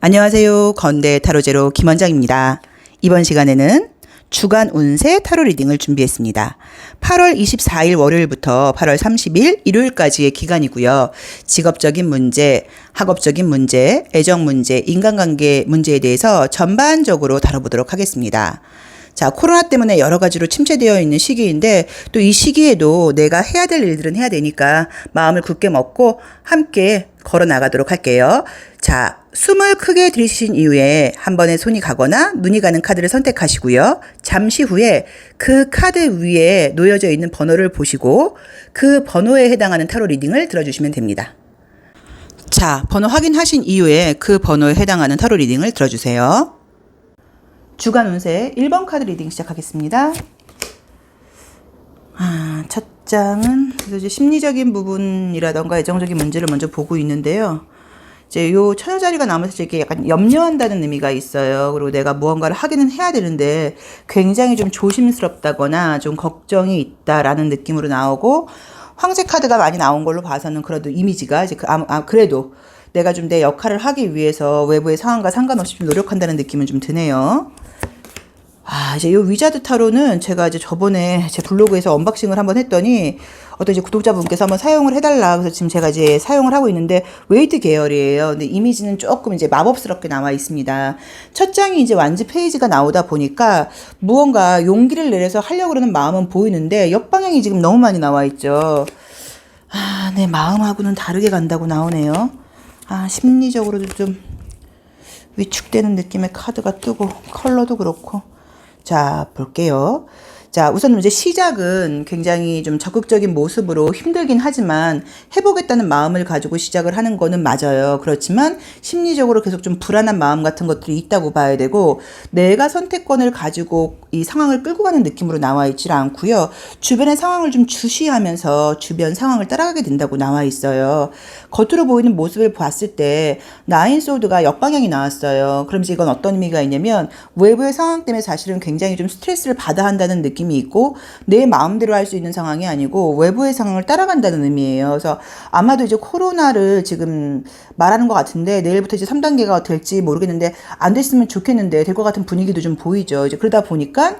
안녕하세요. 건대 타로제로 김원장입니다. 이번 시간에는 주간 운세 타로 리딩을 준비했습니다. 8월 24일 월요일부터 8월 30일 일요일까지의 기간이고요. 직업적인 문제, 학업적인 문제, 애정 문제, 인간관계 문제에 대해서 전반적으로 다뤄보도록 하겠습니다. 자, 코로나 때문에 여러 가지로 침체되어 있는 시기인데 또 이 시기에도 내가 해야 될 일들은 해야 되니까 마음을 굳게 먹고 함께 걸어 나가도록 할게요. 자, 숨을 크게 들이쉬신 이후에 한 번에 손이 가거나 눈이 가는 카드를 선택하시고요. 잠시 후에 그 카드 위에 놓여져 있는 번호를 보시고 그 번호에 해당하는 타로 리딩을 들어주시면 됩니다. 자, 번호 확인하신 이후에 그 번호에 해당하는 타로 리딩을 들어주세요. 주간 운세 1번 카드 리딩 시작하겠습니다. 첫 장은 이제 심리적인 부분이라던가 애정적인 문제를 먼저 보고 있는데요. 이제 요 처녀자리가 나오면서 이렇게 약간 염려한다는 의미가 있어요. 그리고 내가 무언가를 하기는 해야 되는데 굉장히 좀 조심스럽다거나 좀 걱정이 있다라는 느낌으로 나오고, 황제 카드가 많이 나온 걸로 봐서는 그래도 이미지가 이제 그래도 내가 좀 내 역할을 하기 위해서 외부의 상황과 상관없이 좀 노력한다는 느낌은 좀 드네요. 이제 요 위자드 타로는 제가 이제 저번에 제 블로그에서 언박싱을 한번 했더니 어떤 이제 구독자분께서 한번 사용을 해달라. 그래서 지금 제가 이제 사용을 하고 있는데 웨이트 계열이에요. 근데 이미지는 조금 이제 마법스럽게 나와 있습니다. 첫 장이 이제 완즈 페이지가 나오다 보니까 무언가 용기를 내려서 하려고 그러는 마음은 보이는데 역방향이 지금 너무 많이 나와 있죠. 내 마음하고는 다르게 간다고 나오네요. 심리적으로도 좀 위축되는 느낌의 카드가 뜨고 컬러도 그렇고. 자, 볼게요. 자, 우선 이제 시작은 굉장히 좀 적극적인 모습으로 힘들긴 하지만 해보겠다는 마음을 가지고 시작을 하는 거는 맞아요. 그렇지만 심리적으로 계속 좀 불안한 마음 같은 것들이 있다고 봐야 되고, 내가 선택권을 가지고 이 상황을 끌고 가는 느낌으로 나와 있지 않고요. 주변의 상황을 좀 주시하면서 주변 상황을 따라가게 된다고 나와 있어요. 겉으로 보이는 모습을 봤을 때 나인 소드가 역방향이 나왔어요. 그럼 이제 이건 어떤 의미가 있냐면 외부의 상황 때문에 사실은 굉장히 좀 스트레스를 받아 한다는 느낌이 있고, 내 마음대로 할 수 있는 상황이 아니고 외부의 상황을 따라간다는 의미예요. 그래서 아마도 이제 코로나를 지금 말하는 것 같은데 내일부터 이제 3단계가 될지 모르겠는데 안 됐으면 좋겠는데 될 것 같은 분위기도 좀 보이죠. 이제 그러다 보니까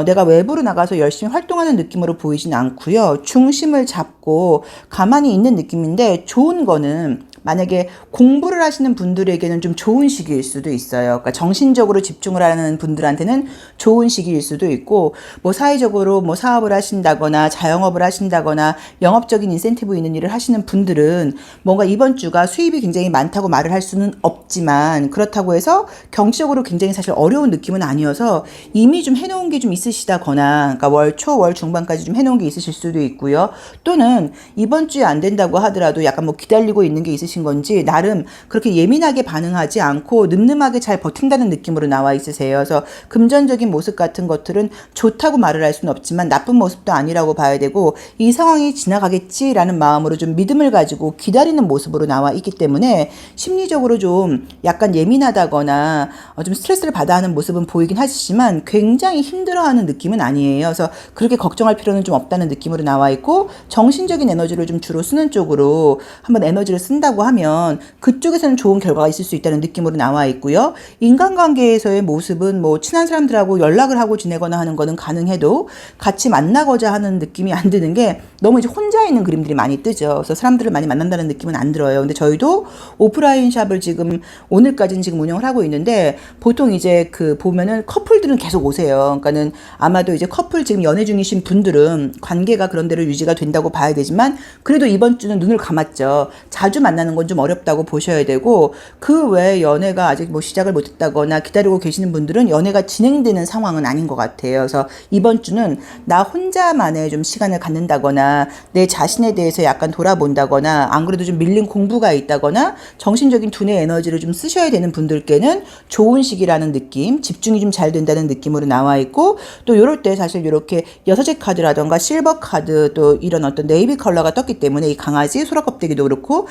내가 외부로 나가서 열심히 활동하는 느낌으로 보이진 않고요. 중심을 잡고 가만히 있는 느낌인데, 좋은 거는 만약에 공부를 하시는 분들에게는 좀 좋은 시기일 수도 있어요. 그러니까 정신적으로 집중을 하는 분들한테는 좋은 시기일 수도 있고, 뭐 사회적으로 뭐 사업을 하신다거나 자영업을 하신다거나 영업적인 인센티브 있는 일을 하시는 분들은 뭔가 이번 주가 수입이 굉장히 많다고 말을 할 수는 없지만, 그렇다고 해서 경제적으로 굉장히 사실 어려운 느낌은 아니어서 이미 좀 해놓은 게 좀 있으시다거나, 그러니까 월 초, 월 중반까지 좀 해놓은 게 있으실 수도 있고요. 또는 이번 주에 안 된다고 하더라도 약간 뭐 기다리고 있는 게 있으신 건지 나름 그렇게 예민하게 반응하지 않고 늠름하게 잘 버틴다는 느낌으로 나와 있으세요. 그래서 금전적인 모습 같은 것들은 좋다고 말을 할 수는 없지만 나쁜 모습도 아니라고 봐야 되고, 이 상황이 지나가겠지라는 마음으로 좀 믿음을 가지고 기다리는 모습으로 나와 있기 때문에 심리적으로 좀 약간 예민하다거나 좀 스트레스를 받아 하는 모습은 보이긴 하시지만 굉장히 힘들어하는 느낌은 아니에요. 그래서 그렇게 걱정할 필요는 좀 없다는 느낌으로 나와 있고, 정신적인 에너지를 좀 주로 쓰는 쪽으로 한번 에너지를 쓴다고 하면 그쪽에서는 좋은 결과가 있을 수 있다는 느낌으로 나와 있고요. 인간관계에서의 모습은 뭐 친한 사람들하고 연락을 하고 지내거나 하는 거는 가능해도 같이 만나고자 하는 느낌이 안 드는 게, 너무 이제 혼자 있는 그림들이 많이 뜨죠. 그래서 사람들을 많이 만난다는 느낌은 안 들어요. 근데 저희도 오프라인 샵을 지금 오늘까지는 지금 운영을 하고 있는데, 보통 이제 그 보면은 커플들은 계속 오세요. 그러니까는 아마도 이제 커플 지금 연애 중이신 분들은 관계가 그런 대로 유지가 된다고 봐야 되지만, 그래도 이번 주는 눈을 감았죠. 자주 만나는 건 좀 어렵다고 보셔야 되고, 그 외에 연애가 아직 뭐 시작을 못했다거나 기다리고 계시는 분들은 연애가 진행되는 상황은 아닌 것 같아요. 그래서 이번 주는 나 혼자만의 좀 시간을 갖는다거나 내 자신에 대해서 약간 돌아본다거나, 안 그래도 좀 밀린 공부가 있다거나 정신적인 두뇌 에너지를 좀 쓰셔야 되는 분들께는 좋은 시기라는 느낌, 집중이 좀 잘 된다는 느낌으로 나와 있고, 또 이럴 때 사실 이렇게 여섯의 카드라던가 실버 카드, 또 이런 어떤 네이비 컬러가 떴기 때문에 이 강아지 소라 껍데기도 그렇고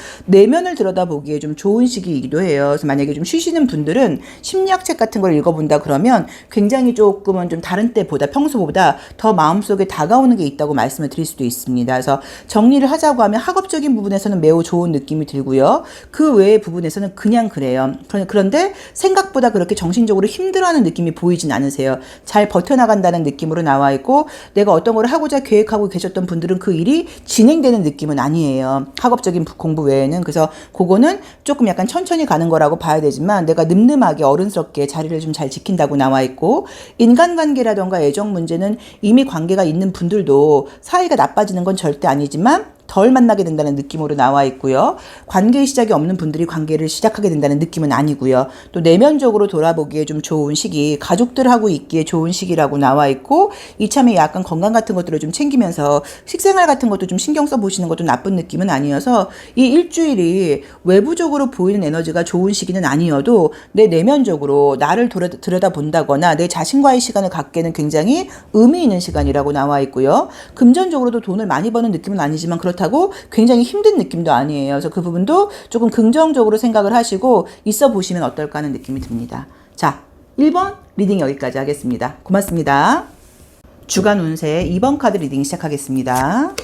내면을 들여다보기에 좀 좋은 시기이기도 해요. 그래서 만약에 좀 쉬시는 분들은 심리학 책 같은 걸 읽어본다 그러면 굉장히 조금은 좀 다른 때보다 평소보다 더 마음속에 다가오는 게 있다고 말씀을 드릴 수도 있습니다. 그래서 정리를 하자고 하면 학업적인 부분에서는 매우 좋은 느낌이 들고요. 그 외의 부분에서는 그냥 그래요. 그런데 생각보다 그렇게 정신적으로 힘들어하는 느낌이 보이진 않으세요. 잘 버텨나간다는 느낌으로 나와 있고 내가 어떤 걸 하고자 계획하고 계셨던 분들은 그 일이 진행되는 느낌은 아니에요. 학업적인 공부 외에는. 그래서 그거는 조금 약간 천천히 가는 거라고 봐야 되지만 내가 늠름하게 어른스럽게 자리를 좀 잘 지킨다고 나와 있고 인간관계라던가 애정 문제는 이미 관계가 있는 분들도 사이가 나빠지는 건 절대 아니지만 덜 만나게 된다는 느낌으로 나와 있고요. 관계의 시작이 없는 분들이 관계를 시작하게 된다는 느낌은 아니고요. 또 내면적으로 돌아보기에 좀 좋은 시기, 가족들하고 있기에 좋은 시기라고 나와 있고 이참에 약간 건강 같은 것들을 좀 챙기면서 식생활 같은 것도 좀 신경 써보시는 것도 나쁜 느낌은 아니어서 이 일주일이 외부적으로 보이는 에너지가 좋은 시기는 아니어도 내 내면적으로 나를 들여다본다거나 내 자신과의 시간을 갖기에는 굉장히 의미 있는 시간이라고 나와 있고요. 금전적으로도 돈을 많이 버는 느낌은 아니지만 그렇다고 굉장히 힘든 느낌도 아니에요. 그래서 그 부분도 조금 긍정적으로 생각을 하시고 있어 보시면 어떨까 하는 느낌이 듭니다. 자, 1번 리딩 여기까지 하겠습니다. 고맙습니다. 주간 운세 2번 카드 리딩 시작하겠습니다.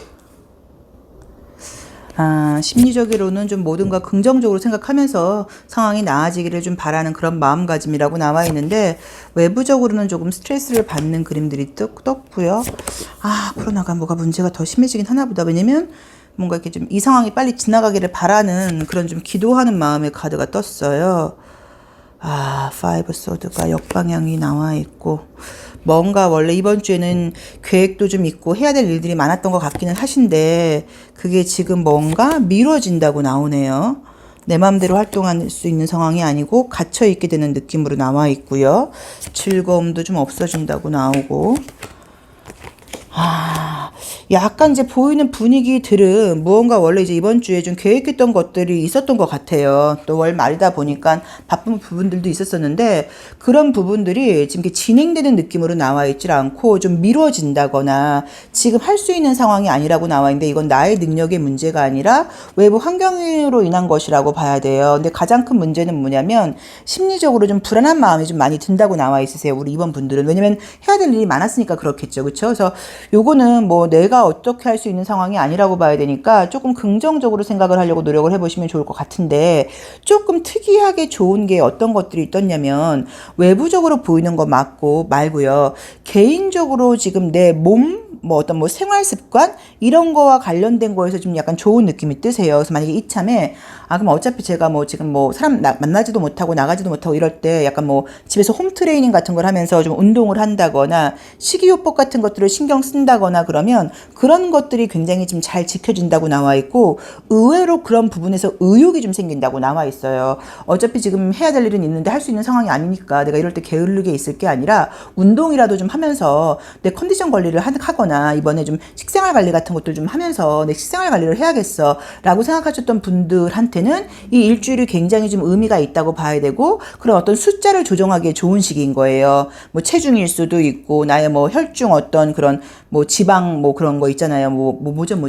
심리적으로는 좀 모든 걸 긍정적으로 생각하면서 상황이 나아지기를 좀 바라는 그런 마음가짐이라고 나와 있는데 외부적으로는 조금 스트레스를 받는 그림들이 떴고요. 코로나가 뭐가 문제가 더 심해지긴 하나 보다. 왜냐면 뭔가 이렇게 좀 이 상황이 빨리 지나가기를 바라는 그런 좀 기도하는 마음의 카드가 떴어요. 파이브 소드가 역방향이 나와 있고 뭔가 원래 이번 주에는 계획도 좀 있고 해야 될 일들이 많았던 것 같기는 하신데 그게 지금 뭔가 미뤄진다고 나오네요. 내 마음대로 활동할 수 있는 상황이 아니고 갇혀 있게 되는 느낌으로 나와 있고요. 즐거움도 좀 없어진다고 나오고 약간 이제 보이는 분위기들은 무언가 원래 이제 이번 주에 좀 계획했던 것들이 있었던 것 같아요. 또 월 말이다 보니까 바쁜 부분들도 있었었는데 그런 부분들이 지금 이렇게 진행되는 느낌으로 나와 있질 않고 좀 미뤄진다거나 지금 할 수 있는 상황이 아니라고 나와 있는데 이건 나의 능력의 문제가 아니라 외부 환경으로 인한 것이라고 봐야 돼요. 근데 가장 큰 문제는 뭐냐면 심리적으로 좀 불안한 마음이 좀 많이 든다고 나와 있으세요. 우리 이번 분들은. 왜냐면 해야 될 일이 많았으니까 그렇겠죠. 그렇죠? 그래서 요거는 뭐 내가 어떻게 할 수 있는 상황이 아니라고 봐야 되니까 조금 긍정적으로 생각을 하려고 노력을 해보시면 좋을 것 같은데 조금 특이하게 좋은 게 어떤 것들이 있었냐면 외부적으로 보이는 거 말고요. 개인적으로 지금 내 몸, 어떤 생활 습관 이런 거와 관련된 거에서 좀 약간 좋은 느낌이 뜨세요. 그래서 만약에 이참에 그럼 어차피 제가 지금 사람 만나지도 못하고 나가지도 못하고 이럴 때 약간 집에서 홈 트레이닝 같은 걸 하면서 좀 운동을 한다거나 식이요법 같은 것들을 신경 쓴다거나 그러면 그런 것들이 굉장히 좀 잘 지켜진다고 나와 있고 의외로 그런 부분에서 의욕이 좀 생긴다고 나와 있어요. 어차피 지금 해야 될 일은 있는데 할 수 있는 상황이 아니니까 내가 이럴 때 게으르게 있을 게 아니라 운동이라도 좀 하면서 내 컨디션 관리를 하거나 이번에 좀 식생활 관리 같은 것들 좀 하면서 내 식생활 관리를 해야겠어 라고 생각하셨던 분들한테는 이 일주일이 굉장히 좀 의미가 있다고 봐야 되고 그런 어떤 숫자를 조정하기에 좋은 시기인 거예요. 체중일 수도 있고 나의 혈중 어떤 그런 지방 그런 거 있잖아요. 뭐죠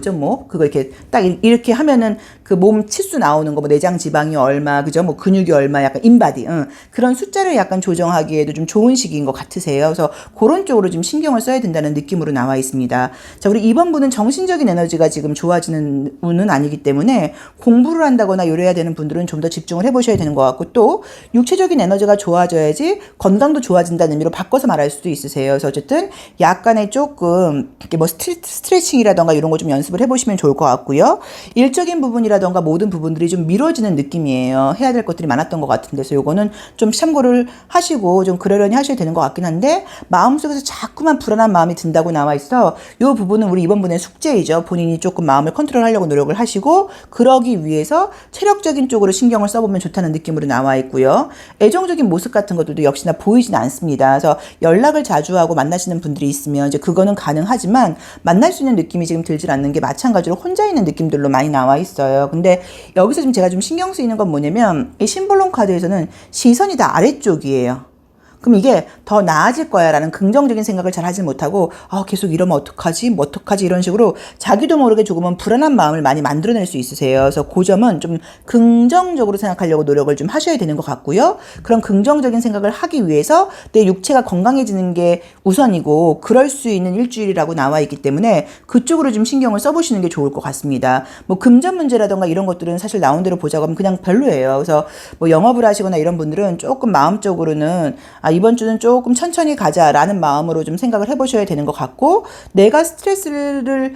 그거 이렇게 딱 이렇게 하면은 그 몸 치수 나오는 거 내장 지방이 얼마 그죠 근육이 얼마 약간 인바디 그런 숫자를 약간 조정하기에도 좀 좋은 시기인 것 같으세요. 그래서 그런 쪽으로 좀 신경을 써야 된다는 느낌으로 나와 있습니다. 자, 우리 2번 분은 정신적인 에너지가 지금 좋아지는 운은 아니기 때문에 공부를 한다거나 요래야 되는 분들은 좀 더 집중을 해보셔야 되는 것 같고 또 육체적인 에너지가 좋아져야지 건강도 좋아진다는 의미로 바꿔서 말할 수도 있으세요. 그래서 어쨌든 약간의 조금 이렇게 스트레칭이라던가 이런 거 좀 연습을 해보시면 좋을 것 같고요. 일적인 부분이라던가 모든 부분들이 좀 미뤄지는 느낌이에요. 해야 될 것들이 많았던 것 같은데서 요거는 좀 참고를 하시고 좀 그러려니 하셔야 되는 것 같긴 한데 마음속에서 자꾸만 불안한 마음이 든다고 나와 있어. 요 부분은 우리 이번 분의 숙제이죠. 본인이 조금 마음을 컨트롤하려고 노력을 하시고 그러기 위해서 체력적인 쪽으로 신경을 써보면 좋다는 느낌으로 나와 있고요. 애정적인 모습 같은 것들도 역시나 보이진 않습니다. 그래서 연락을 자주 하고 만나시는 분들이 있으면 이제 그거는 가능하지만 만날 수 있는 느낌이 지금 들질 않는 게 마찬가지로 혼자 있는 느낌들로 많이 나와 있어요. 근데 여기서 지금 제가 좀 신경 쓰이는 건 뭐냐면 이 심볼론 카드에서는 시선이 다 아래쪽이에요. 그럼 이게 더 나아질 거야 라는 긍정적인 생각을 잘 하지 못하고 계속 이러면 어떡하지 뭐 어떡하지 이런 식으로 자기도 모르게 조금은 불안한 마음을 많이 만들어낼 수 있으세요. 그래서 그 점은 좀 긍정적으로 생각하려고 노력을 좀 하셔야 되는 것 같고요. 그런 긍정적인 생각을 하기 위해서 내 육체가 건강해지는 게 우선이고 그럴 수 있는 일주일이라고 나와 있기 때문에 그쪽으로 좀 신경을 써보시는 게 좋을 것 같습니다. 뭐 금전 문제라던가 이런 것들은 사실 나온 대로 보자고 하면 그냥 별로예요. 그래서 뭐 영업을 하시거나 이런 분들은 조금 마음적으로는 이번 주는 조금 천천히 가자라는 마음으로 좀 생각을 해보셔야 되는 것 같고, 내가 스트레스를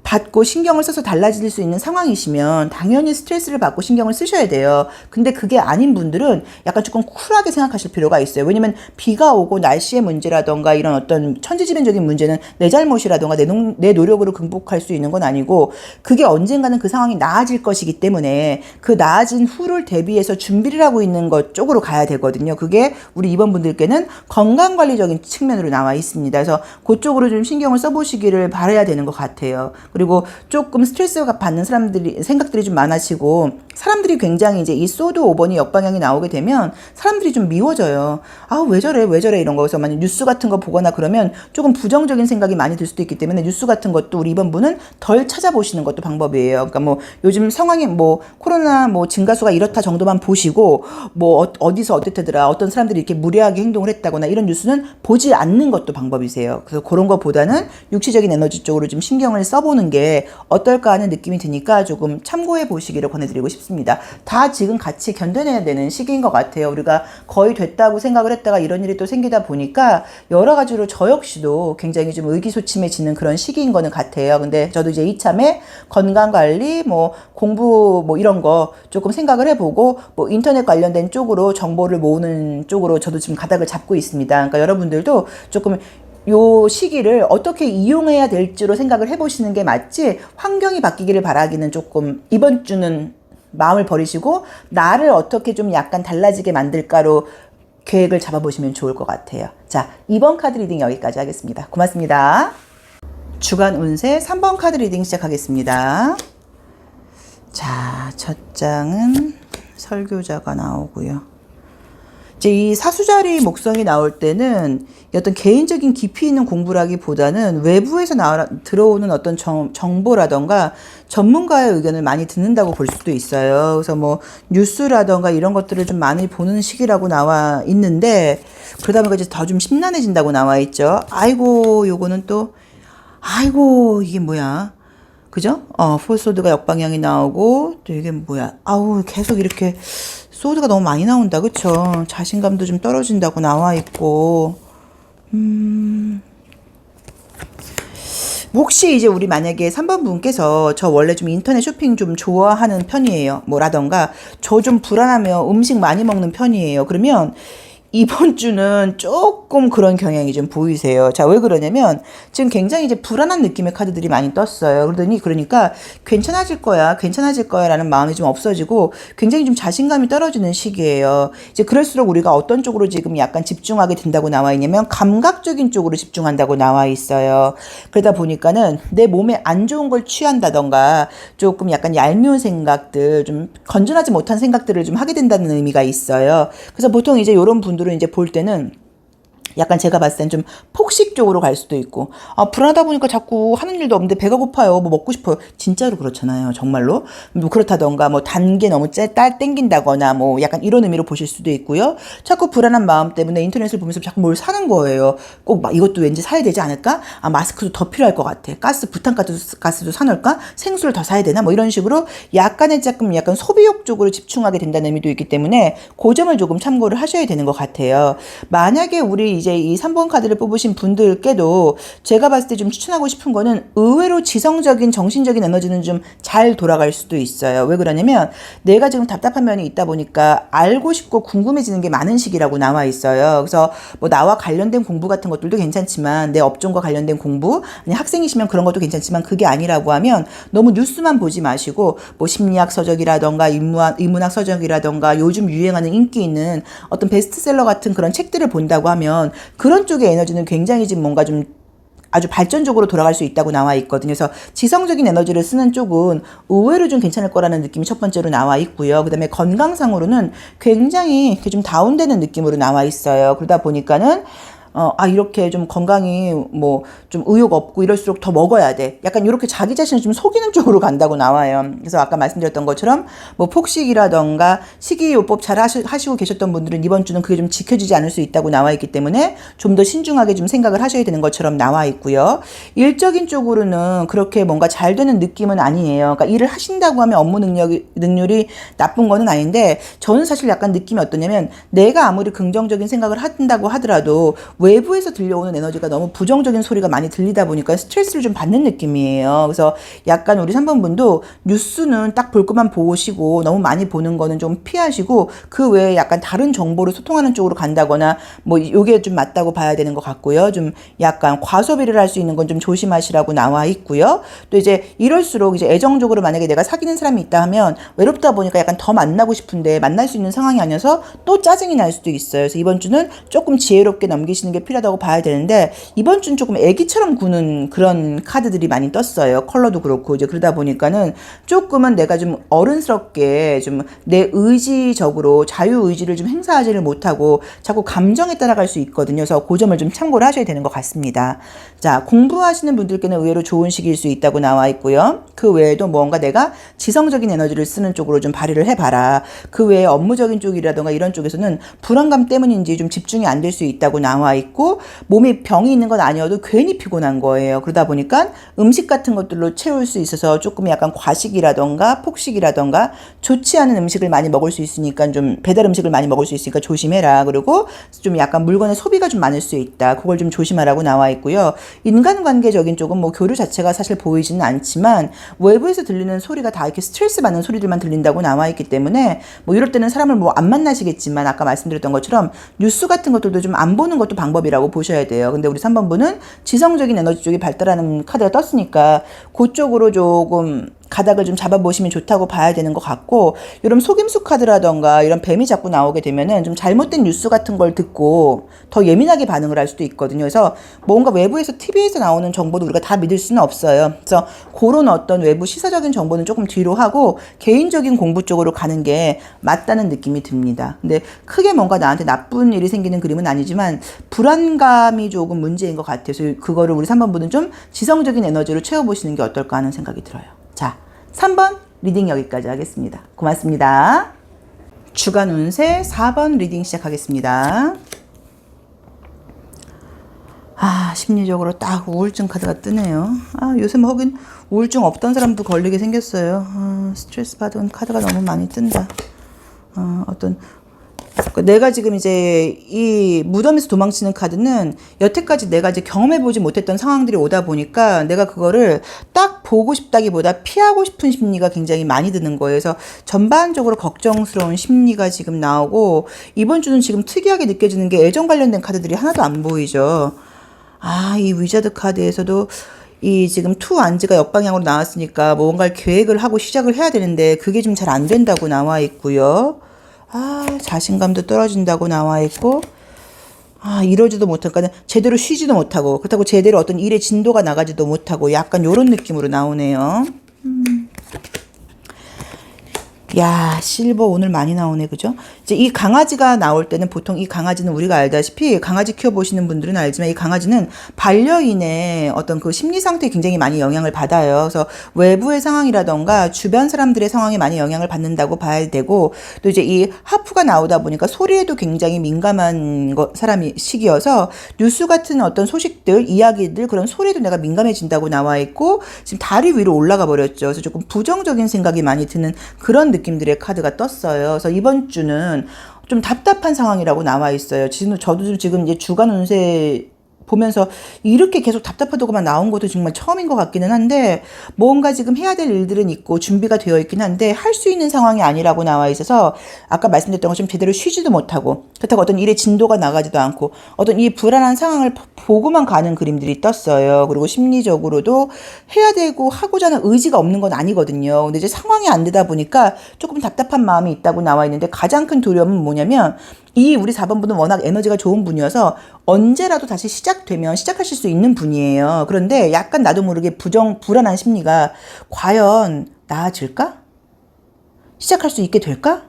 받고 신경을 써서 달라질 수 있는 상황이시면 당연히 스트레스를 받고 신경을 쓰셔야 돼요. 근데 그게 아닌 분들은 약간 조금 쿨하게 생각하실 필요가 있어요. 왜냐면 비가 오고 날씨의 문제라던가 이런 어떤 천재지변적인 문제는 내 잘못이라던가 내 노력으로 극복할 수 있는 건 아니고, 그게 언젠가는 그 상황이 나아질 것이기 때문에 그 나아진 후를 대비해서 준비를 하고 있는 것 쪽으로 가야 되거든요. 그게 우리 이번 분들께는 건강관리적인 측면으로 나와 있습니다. 그래서 그쪽으로 좀 신경을 써보시기를 바라야 되는 것 같아요. 그리고 조금 스트레스가 받는 생각들이 좀 많아지고, 사람들이 굉장히 이제 이 소드 5번이 역방향이 나오게 되면 사람들이 좀 미워져요. 왜 저래 이런 거. 그래서 만약 뉴스 같은 거 보거나 그러면 조금 부정적인 생각이 많이 들 수도 있기 때문에 뉴스 같은 것도 우리 이번 분은 덜 찾아보시는 것도 방법이에요. 그러니까 뭐 요즘 상황이 뭐 코로나 뭐 증가수가 이렇다 정도만 보시고, 뭐 어디서 어땠더라, 어떤 사람들이 이렇게 무례하게 행동을 했다거나 이런 뉴스는 보지 않는 것도 방법이세요. 그래서 그런 것보다는 육체적인 에너지 쪽으로 좀 신경을 써보는 게 어떨까 하는 느낌이 드니까 조금 참고해 보시기를 권해드리고 싶습니다. 다 지금 같이 견뎌내야 되는 시기인 것 같아요. 우리가 거의 됐다고 생각을 했다가 이런 일이 또 생기다 보니까 여러 가지로 저 역시도 굉장히 좀 의기소침해지는 그런 시기인 거는 같아요. 근데 저도 이제 이참에 건강관리, 뭐 공부 뭐 이런 거 조금 생각을 해보고, 뭐 인터넷 관련된 쪽으로 정보를 모으는 쪽으로 저도 지금 가닥을 잡고 있습니다. 그러니까 여러분들도 조금 요 시기를 어떻게 이용해야 될지로 생각을 해보시는 게 맞지, 환경이 바뀌기를 바라기는 조금 이번 주는 마음을 버리시고 나를 어떻게 좀 약간 달라지게 만들까로 계획을 잡아보시면 좋을 것 같아요. 자, 2번 카드 리딩 여기까지 하겠습니다. 고맙습니다. 주간 운세 3번 카드 리딩 시작하겠습니다. 자, 첫 장은 설교자가 나오고요. 이제 이 사수자리 목성이 나올 때는 어떤 개인적인 깊이 있는 공부라기보다는 외부에서 들어오는 어떤 정보라던가 전문가의 의견을 많이 듣는다고 볼 수도 있어요. 그래서 뭐 뉴스라던가 이런 것들을 좀 많이 보는 시기라고 나와 있는데, 그러다 보니까 이제 더 좀 심란해진다고 나와 있죠. 요거는 또 이게 뭐야? 그죠? 폴소드가 역방향이 나오고, 또 이게 뭐야? 계속 이렇게 소드가 너무 많이 나온다. 그쵸? 자신감도 좀 떨어진다고 나와 있고, 혹시 이제 우리 만약에 3번 분께서 저 원래 좀 인터넷 쇼핑 좀 좋아하는 편이에요. 뭐라던가 저 좀 불안하며 음식 많이 먹는 편이에요. 그러면 이번 주는 조금 그런 경향이 좀 보이세요. 자, 왜 그러냐면 지금 굉장히 이제 불안한 느낌의 카드들이 많이 떴어요. 그러니까 괜찮아질 거야 라는 마음이 좀 없어지고 굉장히 좀 자신감이 떨어지는 시기예요. 이제 그럴수록 우리가 어떤 쪽으로 지금 약간 집중하게 된다고 나와 있냐면 감각적인 쪽으로 집중한다고 나와 있어요. 그러다 보니까는 내 몸에 안 좋은 걸 취한다던가 조금 약간 얄미운 생각들, 좀 건전하지 못한 생각들을 좀 하게 된다는 의미가 있어요. 그래서 보통 이제 이런 분들은 이제 볼 때는 약간 제가 봤을 땐 좀 폭식 쪽으로 갈 수도 있고, 불안하다 보니까 자꾸 하는 일도 없는데 배가 고파요, 뭐 먹고 싶어요. 진짜로 그렇잖아요, 정말로. 뭐 그렇다던가 뭐 단 게 너무 땡긴다거나 뭐 약간 이런 의미로 보실 수도 있고요. 자꾸 불안한 마음 때문에 인터넷을 보면서 자꾸 뭘 사는 거예요. 꼭 막 이것도 왠지 사야 되지 않을까? 마스크도 더 필요할 것 같아. 부탄가스도 사놓을까? 생수를 더 사야 되나? 뭐 이런 식으로 약간 소비욕 쪽으로 집중하게 된다는 의미도 있기 때문에 그 점을 조금 참고를 하셔야 되는 것 같아요. 만약에 우리 이제 이 3번 카드를 뽑으신 분들께도 제가 봤을 때 좀 추천하고 싶은 거는 의외로 지성적인 정신적인 에너지는 좀 잘 돌아갈 수도 있어요. 왜 그러냐면 내가 지금 답답한 면이 있다 보니까 알고 싶고 궁금해지는 게 많은 시기라고 나와 있어요. 그래서 뭐 나와 관련된 공부 같은 것들도 괜찮지만 내 업종과 관련된 공부, 아니 학생이시면 그런 것도 괜찮지만 그게 아니라고 하면 너무 뉴스만 보지 마시고 뭐 심리학 서적이라던가 인문학 서적이라던가 요즘 유행하는 인기 있는 어떤 베스트셀러 같은 그런 책들을 본다고 하면 그런 쪽의 에너지는 굉장히 지금 뭔가 좀 아주 발전적으로 돌아갈 수 있다고 나와 있거든요. 그래서 지성적인 에너지를 쓰는 쪽은 의외로 좀 괜찮을 거라는 느낌이 첫 번째로 나와 있고요. 그 다음에 건강상으로는 굉장히 좀 다운되는 느낌으로 나와 있어요. 그러다 보니까는 이렇게 좀 건강이 뭐 좀 의욕 없고 이럴수록 더 먹어야 돼. 약간 이렇게 자기 자신을 좀 속이는 쪽으로 간다고 나와요. 그래서 아까 말씀드렸던 것처럼 뭐 폭식이라던가 식이요법 잘 하시고 계셨던 분들은 이번 주는 그게 좀 지켜지지 않을 수 있다고 나와 있기 때문에 좀 더 신중하게 좀 생각을 하셔야 되는 것처럼 나와 있고요. 일적인 쪽으로는 그렇게 뭔가 잘 되는 느낌은 아니에요. 그러니까 일을 하신다고 하면 업무 능률이 나쁜 거는 아닌데 저는 사실 약간 느낌이 어떠냐면 내가 아무리 긍정적인 생각을 한다고 하더라도 외부에서 들려오는 에너지가 너무 부정적인 소리가 많이 들리다 보니까 스트레스를 좀 받는 느낌이에요. 그래서 약간 우리 3번 분도 뉴스는 딱 볼 것만 보시고 너무 많이 보는 거는 좀 피하시고 그 외에 약간 다른 정보를 소통하는 쪽으로 간다거나 뭐 이게 좀 맞다고 봐야 되는 것 같고요. 좀 약간 과소비를 할 수 있는 건 좀 조심하시라고 나와 있고요. 또 이제 이럴수록 이제 애정적으로 만약에 내가 사귀는 사람이 있다 하면 외롭다 보니까 약간 더 만나고 싶은데 만날 수 있는 상황이 아니어서 또 짜증이 날 수도 있어요. 그래서 이번 주는 조금 지혜롭게 넘기시는 게 필요하다고 봐야 되는데 이번 주는 조금 애기처럼 구는 그런 카드들이 많이 떴어요. 컬러도 그렇고 이제 그러다 보니까는 조금은 내가 좀 어른스럽게 좀 내 의지적으로 자유의지를 좀 행사하지를 못하고 자꾸 감정에 따라갈 수 있거든요. 그래서 그 점을 좀 참고를 하셔야 되는 것 같습니다. 자, 공부하시는 분들께는 의외로 좋은 시기일 수 있다고 나와 있고요. 그 외에도 뭔가 내가 지성적인 에너지를 쓰는 쪽으로 좀 발휘를 해봐라. 그 외에 업무적인 쪽이라던가 이런 쪽에서는 불안감 때문인지 좀 집중이 안 될 수 있다고 나와 있고 몸에 병이 있는 건 아니어도 괜히 피곤한 거예요. 그러다 보니까 음식 같은 것들로 채울 수 있어서 조금 약간 과식이라던가 폭식이라던가 좋지 않은 음식을 많이 먹을 수 있으니까 좀 배달 음식을 많이 먹을 수 있으니까 조심해라. 그리고 좀 약간 물건의 소비가 좀 많을 수 있다. 그걸 좀 조심하라고 나와 있고요. 인간관계적인 쪽은 뭐 교류 자체가 사실 보이지는 않지만 외부에서 들리는 소리가 다 이렇게 스트레스 받는 소리들만 들린다고 나와 있기 때문에 뭐 이럴 때는 사람을 뭐 안 만나시겠지만 아까 말씀드렸던 것처럼 뉴스 같은 것들도 좀 안 보는 것도 방법이라고 보셔야 돼요. 근데 우리 3번 분은 지성적인 에너지 쪽이 발달하는 카드가 떴으니까 그쪽으로 조금 가닥을 좀 잡아보시면 좋다고 봐야 되는 것 같고 이런 속임수 카드라던가 이런 뱀이 자꾸 나오게 되면은 좀 잘못된 뉴스 같은 걸 듣고 더 예민하게 반응을 할 수도 있거든요. 그래서 뭔가 외부에서 TV에서 나오는 정보도 우리가 다 믿을 수는 없어요. 그래서 그런 어떤 외부 시사적인 정보는 조금 뒤로 하고 개인적인 공부 쪽으로 가는 게 맞다는 느낌이 듭니다. 근데 크게 뭔가 나한테 나쁜 일이 생기는 그림은 아니지만 불안감이 조금 문제인 것 같아서 그거를 우리 3번 분은 좀 지성적인 에너지로 채워보시는 게 어떨까 하는 생각이 들어요. 자, 3번 리딩 여기까지 하겠습니다. 고맙습니다. 주간 운세 4번 리딩 시작하겠습니다. 심리적으로 딱 우울증 카드가 뜨네요. 요새 뭐 하긴 우울증 없던 사람도 걸리게 생겼어요. 스트레스 받은 카드가 너무 많이 뜬다. 내가 지금 이제 이 무덤에서 도망치는 카드는 여태까지 내가 이제 경험해보지 못했던 상황들이 오다 보니까 내가 그거를 딱 보고 싶다기보다 피하고 싶은 심리가 굉장히 많이 드는 거예요. 그래서 전반적으로 걱정스러운 심리가 지금 나오고 이번 주는 지금 특이하게 느껴지는 게 애정 관련된 카드들이 하나도 안 보이죠. 이 위자드 카드에서도 이 지금 투 안지가 역방향으로 나왔으니까 뭔가를 계획을 하고 시작을 해야 되는데 그게 좀 잘 안 된다고 나와 있고요. 자신감도 떨어진다고 나와 있고, 이러지도 못하고, 그러니까 제대로 쉬지도 못하고, 그렇다고 제대로 어떤 일의 진도가 나가지도 못하고, 약간 요런 느낌으로 나오네요. 야, 실버 오늘 많이 나오네, 그죠? 이제 이 강아지가 나올 때는 보통 이 강아지는 우리가 알다시피 강아지 키워보시는 분들은 알지만 이 강아지는 반려인의 어떤 그 심리 상태에 굉장히 많이 영향을 받아요. 그래서 외부의 상황이라던가 주변 사람들의 상황에 많이 영향을 받는다고 봐야 되고 또 이제 이 하프가 나오다 보니까 소리에도 굉장히 민감한 사람이 시기여서 뉴스 같은 어떤 소식들, 이야기들 그런 소리에도 내가 민감해진다고 나와 있고 지금 다리 위로 올라가 버렸죠. 그래서 조금 부정적인 생각이 많이 드는 그런 느낌들의 카드가 떴어요. 그래서 이번 주는 좀 답답한 상황이라고 나와 있어요. 저도 지금 이제 주간 운세 보면서 이렇게 계속 답답하다고만 나온 것도 정말 처음인 것 같기는 한데 뭔가 지금 해야 될 일들은 있고 준비가 되어 있긴 한데 할 수 있는 상황이 아니라고 나와 있어서 아까 말씀드렸던 것처럼 제대로 쉬지도 못하고 그렇다고 어떤 일의 진도가 나가지도 않고 어떤 이 불안한 상황을 보고만 가는 그림들이 떴어요. 그리고 심리적으로도 해야 되고 하고자 하는 의지가 없는 건 아니거든요. 근데 이제 상황이 안 되다 보니까 조금 답답한 마음이 있다고 나와 있는데 가장 큰 두려움은 뭐냐면 이 우리 4번 분은 워낙 에너지가 좋은 분이어서 언제라도 다시 시작되면 시작하실 수 있는 분이에요. 그런데 약간 나도 모르게 불안한 심리가 과연 나아질까? 시작할 수 있게 될까?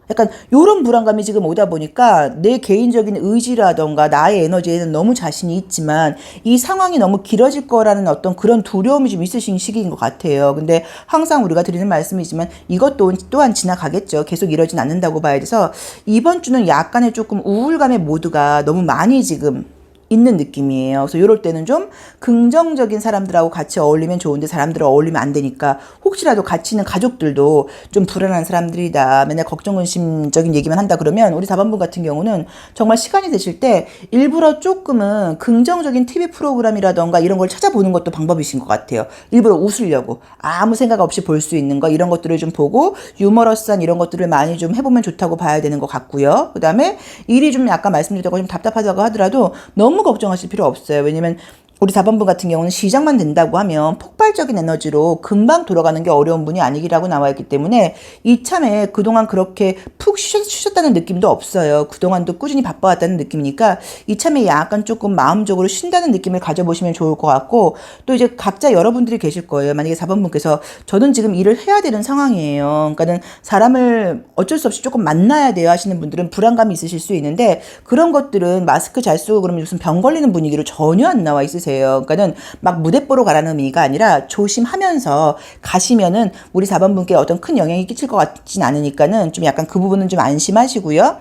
약간 요런 불안감이 지금 오다 보니까 내 개인적인 의지라던가 나의 에너지에는 너무 자신이 있지만 이 상황이 너무 길어질 거라는 어떤 그런 두려움이 좀 있으신 시기인 것 같아요. 근데 항상 우리가 드리는 말씀이지만 이것 또한 지나가겠죠. 계속 이러진 않는다고 봐야 돼서 이번 주는 약간의 조금 우울감의 모드가 너무 많이 지금 있는 느낌이에요. 그래서 이럴 때는 좀 긍정적인 사람들하고 같이 어울리면 좋은데 사람들하고 어울리면 안 되니까 혹시라도 같이 있는 가족들도 좀 불안한 사람들이다. 맨날 걱정근심적인 얘기만 한다 그러면 우리 4번분 같은 경우는 정말 시간이 되실 때 일부러 조금은 긍정적인 TV 프로그램이라던가 이런 걸 찾아보는 것도 방법이신 것 같아요. 일부러 웃으려고 아무 생각 없이 볼 수 있는 거 이런 것들을 좀 보고 유머러스한 이런 것들을 많이 좀 해보면 좋다고 봐야 되는 것 같고요. 그 다음에 일이 좀 약간 말씀드렸다고 좀 답답하다고 하더라도 너무 걱정하실 필요 없어요. 왜냐면 우리 4번분 같은 경우는 시작만 된다고 하면 폭발적인 에너지로 금방 돌아가는 게 어려운 분이 아니라고 나와 있기 때문에 이참에 그동안 그렇게 푹 쉬셨다는 느낌도 없어요. 그동안도 꾸준히 바빠왔다는 느낌이니까 이참에 약간 조금 마음적으로 쉰다는 느낌을 가져보시면 좋을 것 같고 또 이제 각자 여러분들이 계실 거예요. 만약에 4번분께서 저는 지금 일을 해야 되는 상황이에요. 그러니까는 사람을 어쩔 수 없이 조금 만나야 돼요 하시는 분들은 불안감이 있으실 수 있는데 그런 것들은 마스크 잘 쓰고 그러면 무슨 병 걸리는 분위기로 전혀 안 나와 있으세요. 그러니까는 막 무대 보러 가라는 의미가 아니라 조심하면서 가시면은 우리 4번분께 어떤 큰 영향이 끼칠 것 같진 않으니까는 좀 약간 그 부분은 좀 안심하시고요.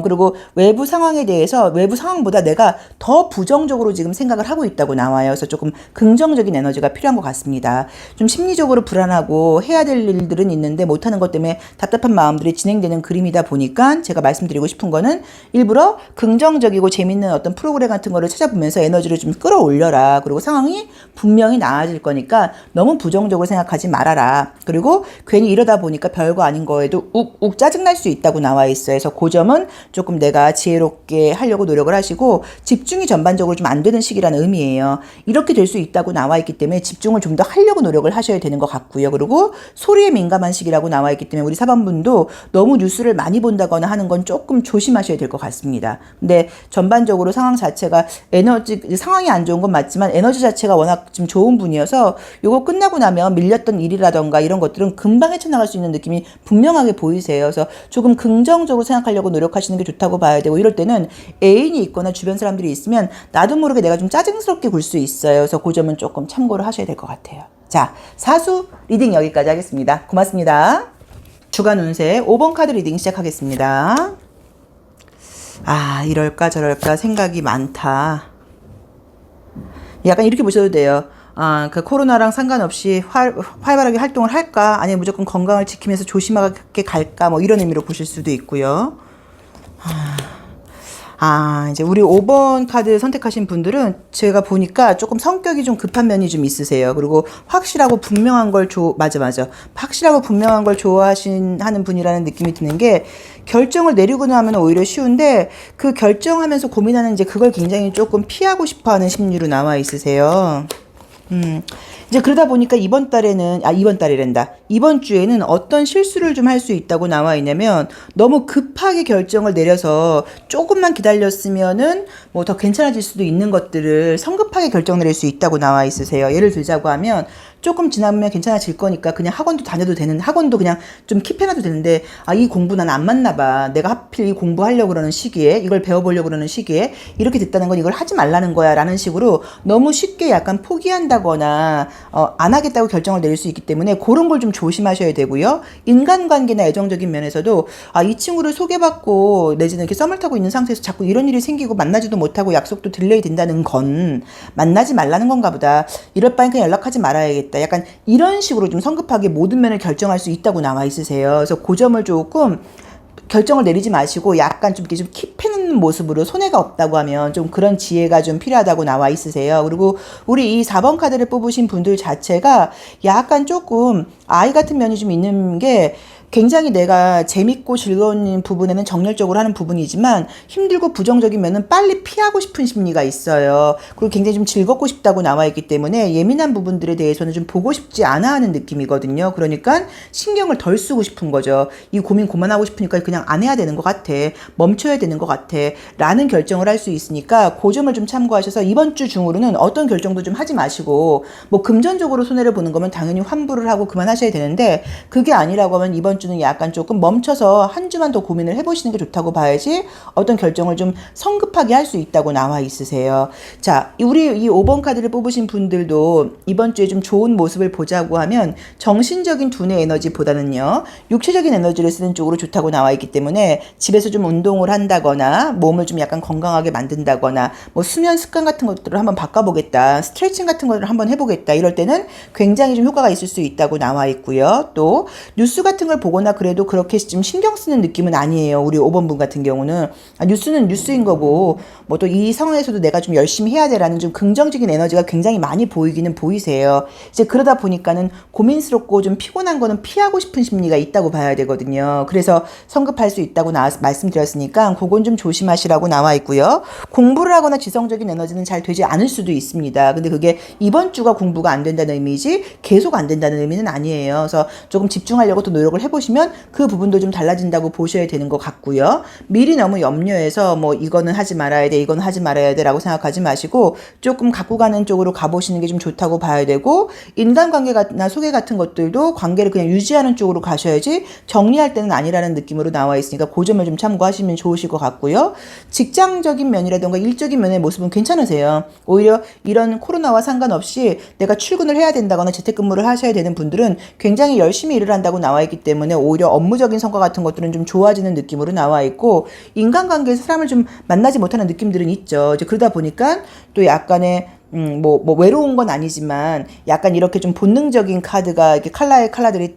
그리고 외부 상황에 대해서 외부 상황보다 내가 더 부정적으로 지금 생각을 하고 있다고 나와요. 그래서 조금 긍정적인 에너지가 필요한 것 같습니다. 좀 심리적으로 불안하고 해야 될 일들은 있는데 못하는 것 때문에 답답한 마음들이 진행되는 그림이다 보니까 제가 말씀드리고 싶은 거는 일부러 긍정적이고 재밌는 어떤 프로그램 같은 거를 찾아보면서 에너지를 좀 끌어올려라. 그리고 상황이 분명히 나아질 거니까 너무 부정적으로 생각하지 말아라. 그리고 괜히 이러다 보니까 별거 아닌 거에도 욱욱 짜증날 수 있다고 나와 있어요. 그래서 그 점은 조금 내가 지혜롭게 하려고 노력을 하시고 집중이 전반적으로 좀 안 되는 시기라는 의미예요. 이렇게 될 수 있다고 나와 있기 때문에 집중을 좀 더 하려고 노력을 하셔야 되는 것 같고요. 그리고 소리에 민감한 시기라고 나와 있기 때문에 우리 4번분도 너무 뉴스를 많이 본다거나 하는 건 조금 조심하셔야 될 것 같습니다. 근데 전반적으로 상황 자체가 상황이 안 좋은 건 맞지만 에너지 자체가 워낙 좀 좋은 분이어서 요거 끝나고 나면 밀렸던 일이라던가 이런 것들은 금방 헤쳐나갈 수 있는 느낌이 분명하게 보이세요. 그래서 조금 긍정적으로 생각하려고 노력하시는 게 좋다고 봐야 되고 이럴 때는 애인이 있거나 주변 사람들이 있으면 나도 모르게 내가 좀 짜증스럽게 굴 수 있어요. 그래서 그 점은 조금 참고를 하셔야 될 것 같아요. 자, 사수 리딩 여기까지 하겠습니다. 고맙습니다. 주간 운세 5번 카드 리딩 시작하겠습니다. 아, 이럴까 저럴까 생각이 많다. 약간 이렇게 보셔도 돼요. 그 코로나랑 상관없이 활발하게 활동을 할까? 아니면 무조건 건강을 지키면서 조심하게 갈까? 뭐 이런 의미로 보실 수도 있고요. 이제 우리 5번 카드 선택하신 분들은 제가 보니까 조금 성격이 좀 급한 면이 좀 있으세요. 그리고 확실하고 분명한 걸 맞아. 확실하고 분명한 걸 하는 분이라는 느낌이 드는 게 결정을 내리고 나면 오히려 쉬운데 그 결정하면서 고민하는 이제 그걸 굉장히 조금 피하고 싶어 하는 심리로 나와 있으세요. 이제 그러다 보니까 이번 달이란다. 이번 주에는 어떤 실수를 좀 할 수 있다고 나와 있냐면 너무 급하게 결정을 내려서 조금만 기다렸으면은 뭐 더 괜찮아질 수도 있는 것들을 성급하게 결정 내릴 수 있다고 나와 있으세요. 예를 들자고 하면 조금 지나면 괜찮아질 거니까 그냥 학원도 다녀도 되는 학원도 그냥 좀 킵해놔도 되는데 이 공부 난 안 맞나 봐. 내가 하필 이 공부하려고 그러는 시기에 이걸 배워보려고 그러는 시기에 이렇게 됐다는 건 이걸 하지 말라는 거야 라는 식으로 너무 쉽게 약간 포기한다거나 안 하겠다고 결정을 내릴 수 있기 때문에 그런 걸 좀 조심하셔야 되고요. 인간관계나 애정적인 면에서도 이 친구를 소개받고 내지는 이렇게 썸을 타고 있는 상태에서 자꾸 이런 일이 생기고 만나지도 못하고 약속도 딜레이 된다는 건 만나지 말라는 건가 보다. 이럴 바엔 그냥 연락하지 말아야겠다. 약간 이런 식으로 좀 성급하게 모든 면을 결정할 수 있다고 나와 있으세요. 그래서 그 점을 조금 결정을 내리지 마시고 약간 좀 이렇게 좀 킵해놓는 모습으로 손해가 없다고 하면 좀 그런 지혜가 좀 필요하다고 나와 있으세요. 그리고 우리 이 4번 카드를 뽑으신 분들 자체가 약간 조금 아이 같은 면이 좀 있는 게 굉장히 내가 재밌고 즐거운 부분에는 정열적으로 하는 부분이지만 힘들고 부정적인 면은 빨리 피하고 싶은 심리가 있어요. 그리고 굉장히 좀 즐겁고 싶다고 나와 있기 때문에 예민한 부분들에 대해서는 좀 보고 싶지 않아 하는 느낌이거든요. 그러니까 신경을 덜 쓰고 싶은 거죠. 이 고민 그만하고 싶으니까 그냥 그냥 안 해야 되는 것 같아. 멈춰야 되는 것 같아. 라는 결정을 할 수 있으니까 그 점을 좀 참고하셔서 이번 주 중으로는 어떤 결정도 좀 하지 마시고 뭐 금전적으로 손해를 보는 거면 당연히 환불을 하고 그만하셔야 되는데 그게 아니라고 하면 이번 주는 약간 조금 멈춰서 한 주만 더 고민을 해보시는 게 좋다고 봐야지 어떤 결정을 좀 성급하게 할 수 있다고 나와 있으세요. 자, 우리 이 5번 카드를 뽑으신 분들도 이번 주에 좀 좋은 모습을 보자고 하면 정신적인 두뇌 에너지보다는요, 육체적인 에너지를 쓰는 쪽으로 좋다고 나와 있기 때문에 집에서 좀 운동을 한다거나 몸을 좀 약간 건강하게 만든다거나 뭐 수면 습관 같은 것들을 한번 바꿔보겠다, 스트레칭 같은 것들을 한번 해보겠다, 이럴 때는 굉장히 좀 효과가 있을 수 있다고 나와 있고요. 또 뉴스 같은 걸 보거나 그래도 그렇게 좀 신경 쓰는 느낌은 아니에요. 우리 5번 분 같은 경우는 뉴스는 뉴스인 거고 뭐 또 이 상황에서도 내가 좀 열심히 해야 돼라는 좀 긍정적인 에너지가 굉장히 많이 보이기는 보이세요. 이제 그러다 보니까는 고민스럽고 좀 피곤한 거는 피하고 싶은 심리가 있다고 봐야 되거든요. 그래서 성급할 수 있다고 말씀드렸으니까 그건 좀 조심하시라고 나와 있고요. 공부를 하거나 지성적인 에너지는 잘 되지 않을 수도 있습니다. 근데 그게 이번 주가 공부가 안 된다는 의미지 계속 안 된다는 의미는 아니에요. 그래서 조금 집중하려고 또 노력을 해보시면 그 부분도 좀 달라진다고 보셔야 되는 것 같고요. 미리 너무 염려해서 뭐 이거는 하지 말아야 돼, 이건 하지 말아야 돼 라고 생각하지 마시고 조금 갖고 가는 쪽으로 가보시는 게 좀 좋다고 봐야 되고, 인간관계나 소개 같은 것들도 관계를 그냥 유지하는 쪽으로 가셔야지 정리할 때는 아니라는 느낌으로 나와 있으니까 그 점을 좀 참고하시면 좋으실 것 같고요. 직장적인 면이라든가 일적인 면의 모습은 괜찮으세요. 오히려 이런 코로나와 상관없이 내가 출근을 해야 된다거나 재택근무를 하셔야 되는 분들은 굉장히 열심히 일을 한다고 나와 있기 때문에 오히려 업무적인 성과 같은 것들은 좀 좋아지는 느낌으로 나와 있고, 인간관계에서 사람을 좀 만나지 못하는 느낌들은 있죠. 이제 그러다 보니까 또 약간의 뭐 외로운 건 아니지만 약간 이렇게 좀 본능적인 카드가 이렇게 칼라들이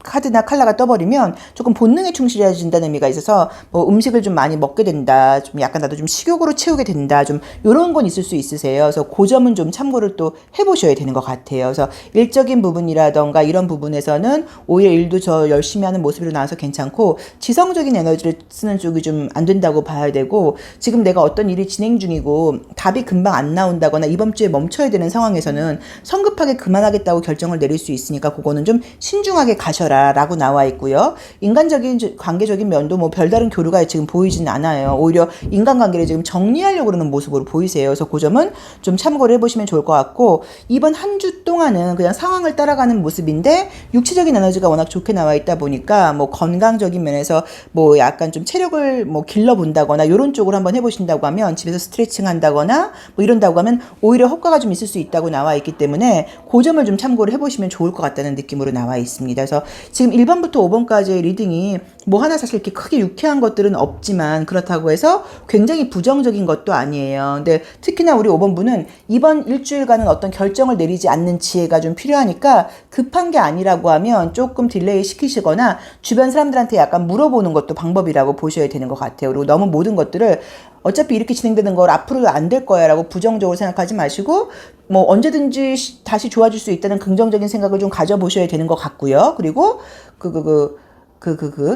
카드나 컬러가 떠버리면 조금 본능에 충실해진다는 의미가 있어서 뭐 음식을 좀 많이 먹게 된다, 좀 약간 나도 좀 식욕으로 채우게 된다, 좀 이런 건 있을 수 있으세요. 그래서 그 점은 좀 참고를 또 해보셔야 되는 것 같아요. 그래서 일적인 부분이라던가 이런 부분에서는 오히려 일도 저 열심히 하는 모습으로 나와서 괜찮고, 지성적인 에너지를 쓰는 쪽이 좀 안 된다고 봐야 되고, 지금 내가 어떤 일이 진행 중이고 답이 금방 안 나온다거나 이번 주에 멈춰야 되는 상황에서는 성급하게 그만하겠다고 결정을 내릴 수 있으니까 그거는 좀 신중하게 가셔라 라고 나와 있고요. 인간적인 관계적인 면도 뭐 별다른 교류가 지금 보이지는 않아요. 오히려 인간관계를 지금 정리하려고 그러는 모습으로 보이세요. 그래서 그 점은 좀 참고를 해보시면 좋을 것 같고, 이번 한 주 동안은 그냥 상황을 따라가는 모습인데 육체적인 에너지가 워낙 좋게 나와 있다 보니까 뭐 건강적인 면에서 뭐 약간 좀 체력을 뭐 길러본다거나 이런 쪽으로 한번 해보신다고 하면, 집에서 스트레칭 한다거나 뭐 이런다고 하면 오히려 효과가 좀 있을 수 있다고 나와 있기 때문에 그 점을 좀 참고를 해보시면 좋을 것 같다는 느낌으로 나와 있습니다. 그래서 지금 1번부터 5번까지의 리딩이 뭐 하나 사실 이렇게 크게 유쾌한 것들은 없지만 그렇다고 해서 굉장히 부정적인 것도 아니에요. 근데 특히나 우리 5번 분은 이번 일주일간은 어떤 결정을 내리지 않는 지혜가 좀 필요하니까 급한 게 아니라고 하면 조금 딜레이 시키시거나 주변 사람들한테 약간 물어보는 것도 방법이라고 보셔야 되는 것 같아요. 그리고 너무 모든 것들을 어차피 이렇게 진행되는 걸 앞으로도 안 될 거야 라고 부정적으로 생각하지 마시고, 뭐 언제든지 다시 좋아질 수 있다는 긍정적인 생각을 좀 가져보셔야 되는 것 같고요. 그리고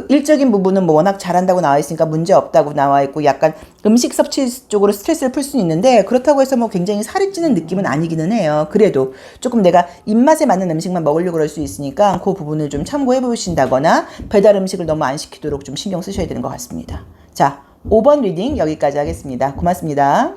일적인 부분은 뭐 워낙 잘한다고 나와 있으니까 문제 없다고 나와 있고, 약간 음식 섭취 쪽으로 스트레스를 풀 수는 있는데 그렇다고 해서 뭐 굉장히 살이 찌는 느낌은 아니기는 해요. 그래도 조금 내가 입맛에 맞는 음식만 먹으려고 그럴 수 있으니까 그 부분을 좀 참고해 보신다거나 배달 음식을 너무 안 시키도록 좀 신경 쓰셔야 되는 것 같습니다. 자, 5번 리딩 여기까지 하겠습니다. 고맙습니다.